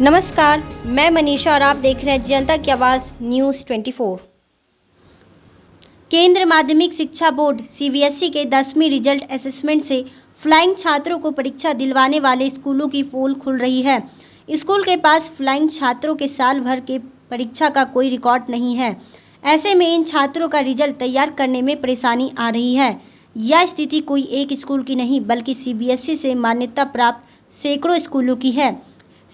नमस्कार, मैं मनीषा और आप देख रहे हैं जनता की आवाज़ न्यूज़ 24। केंद्र माध्यमिक शिक्षा बोर्ड सीबीएसई के 10वीं रिजल्ट असेसमेंट से फ्लाइंग छात्रों को परीक्षा दिलवाने वाले स्कूलों की पोल खुल रही है। स्कूल के पास फ्लाइंग छात्रों के साल भर के परीक्षा का कोई रिकॉर्ड नहीं है। ऐसे में इन छात्रों का रिजल्ट तैयार करने में परेशानी आ रही है। यह स्थिति कोई एक स्कूल की नहीं बल्कि सीबीएसई से मान्यता प्राप्त सैकड़ों स्कूलों की है।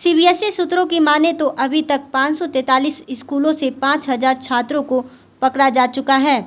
सीबीएसई सूत्रों की माने तो अभी तक 543 स्कूलों से 5000 छात्रों को पकड़ा जा चुका है।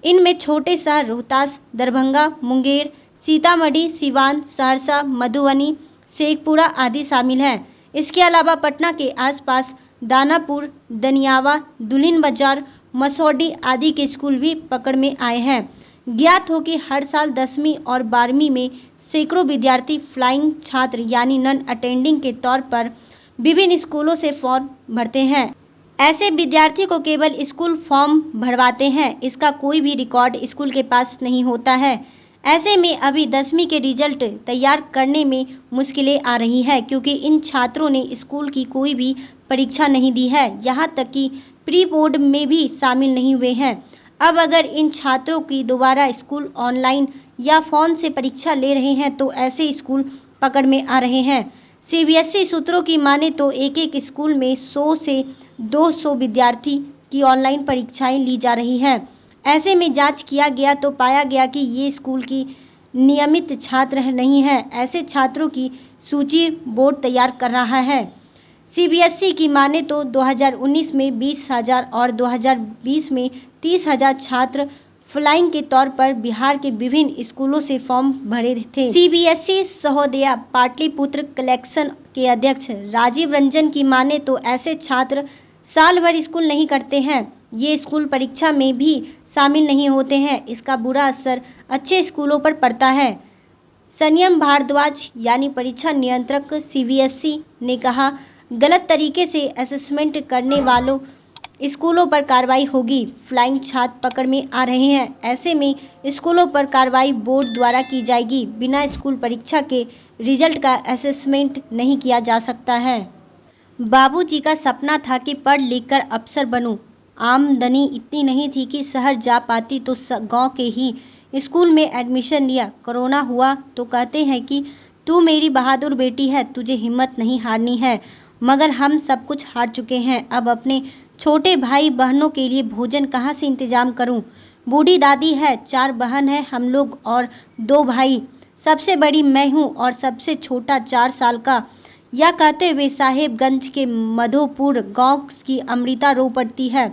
इनमें छोटे शहर रोहतास, दरभंगा, मुंगेर, सीतामढ़ी, सिवान, सहरसा, मधुबनी, शेखपुरा आदि शामिल हैं। इसके अलावा पटना के आसपास दानापुर, दनियावा, दुल्हिन बाजार, मसौडी आदि के स्कूल भी पकड़ में आए हैं। ज्ञात हो कि हर साल 10वीं और 12वीं में सैकड़ों विद्यार्थी फ्लाइंग छात्र यानी नॉन अटेंडिंग के तौर पर विभिन्न स्कूलों से फॉर्म भरते हैं। ऐसे विद्यार्थी को केवल स्कूल फॉर्म भरवाते हैं, इसका कोई भी रिकॉर्ड स्कूल के पास नहीं होता है। ऐसे में अभी 10वीं के रिजल्ट तैयार करने में मुश्किलें आ रही है क्योंकि इन छात्रों ने स्कूल की कोई भी परीक्षा नहीं दी है, यहाँ तक कि प्री बोर्ड में भी शामिल नहीं हुए हैं। अब अगर इन छात्रों की दोबारा स्कूल ऑनलाइन या फोन से परीक्षा ले रहे हैं तो ऐसे स्कूल पकड़ में आ रहे हैं। सीबीएसई सूत्रों की माने तो एक स्कूल में 100 से 200 विद्यार्थी की ऑनलाइन परीक्षाएं ली जा रही हैं। ऐसे में जांच किया गया तो पाया गया कि ये स्कूल की नियमित छात्र नहीं हैं। ऐसे छात्रों की सूची बोर्ड तैयार कर रहा है। सीबीएसई की माने तो 2019 में 20,000 और 2020 में 30,000 छात्र फ्लाइंग के तौर पर बिहार के विभिन्न स्कूलों से फॉर्म भरे थे। सीबीएसई सहोदया पाटलिपुत्र कलेक्शन के अध्यक्ष राजीव रंजन की माने तो ऐसे छात्र साल भर स्कूल नहीं करते हैं। ये स्कूल परीक्षा में भी शामिल नहीं होते हैं। इसका बुरा असर अच्छे स्कूलों पर पड़ता है। संयम भारद्वाज यानी परीक्षा नियंत्रक सीबीएसई ने कहा, गलत तरीके से असेसमेंट करने वालों स्कूलों पर कार्रवाई होगी। फ्लाइंग छात्र पकड़ में आ रहे हैं। ऐसे में स्कूलों पर कार्रवाई बोर्ड द्वारा की जाएगी। बिना स्कूल परीक्षा के रिजल्ट का असेसमेंट नहीं किया जा सकता है। बाबूजी का सपना था कि पढ़ लिख कर अफसर बनूं। आमदनी इतनी नहीं थी कि शहर जा पाती तो गांव के ही स्कूल में एडमिशन लिया। कोरोना हुआ तो कहते हैं कि तू मेरी बहादुर बेटी है, तुझे हिम्मत नहीं हारनी है। मगर हम सब कुछ हार चुके हैं। अब अपने छोटे भाई बहनों के लिए भोजन कहाँ से इंतजाम करूं? बूढ़ी दादी है, 4 बहन है हम लोग और 2 भाई। सबसे बड़ी मैं हूं और सबसे छोटा 4 साल का। यह कहते हुए साहेबगंज के मधोपुर गांव की अमृता रो पड़ती है।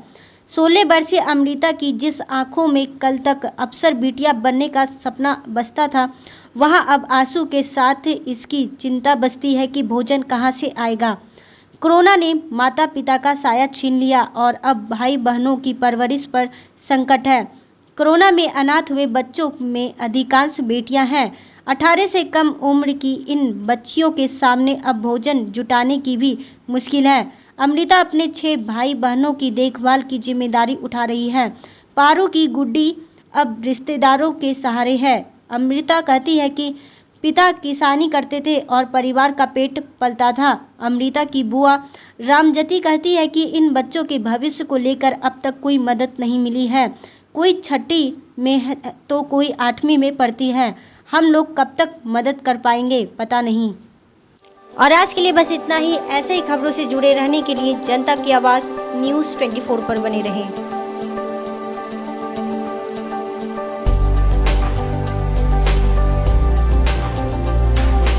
16 वर्षीय अमृता की जिस आंखों में कल तक अफसर बिटिया बनने का सपना बसता था, वहां अब आंसू के साथ इसकी चिंता बसती है कि भोजन कहां से आएगा। कोरोना ने माता पिता का साया छीन लिया और अब भाई बहनों की परवरिश पर संकट है। कोरोना में अनाथ हुए बच्चों में अधिकांश बेटियां हैं। 18 से कम उम्र की इन बच्चियों के सामने अब भोजन जुटाने की भी मुश्किल है। अमृता अपने 6 भाई बहनों की देखभाल की जिम्मेदारी उठा रही है। पारू की गुड्डी अब रिश्तेदारों के सहारे है। अमृता कहती है कि पिता किसानी करते थे और परिवार का पेट पलता था। अमृता की बुआ रामजती कहती है कि इन बच्चों के भविष्य को लेकर अब तक कोई मदद नहीं मिली है। कोई 6ठी में है तो कोई 8वीं में पढ़ती है। हम लोग कब तक मदद कर पाएंगे पता नहीं। और आज के लिए बस इतना ही। ऐसे ही खबरों से जुड़े रहने के लिए जनता की आवाज़ न्यूज़ 24 पर बने रहें।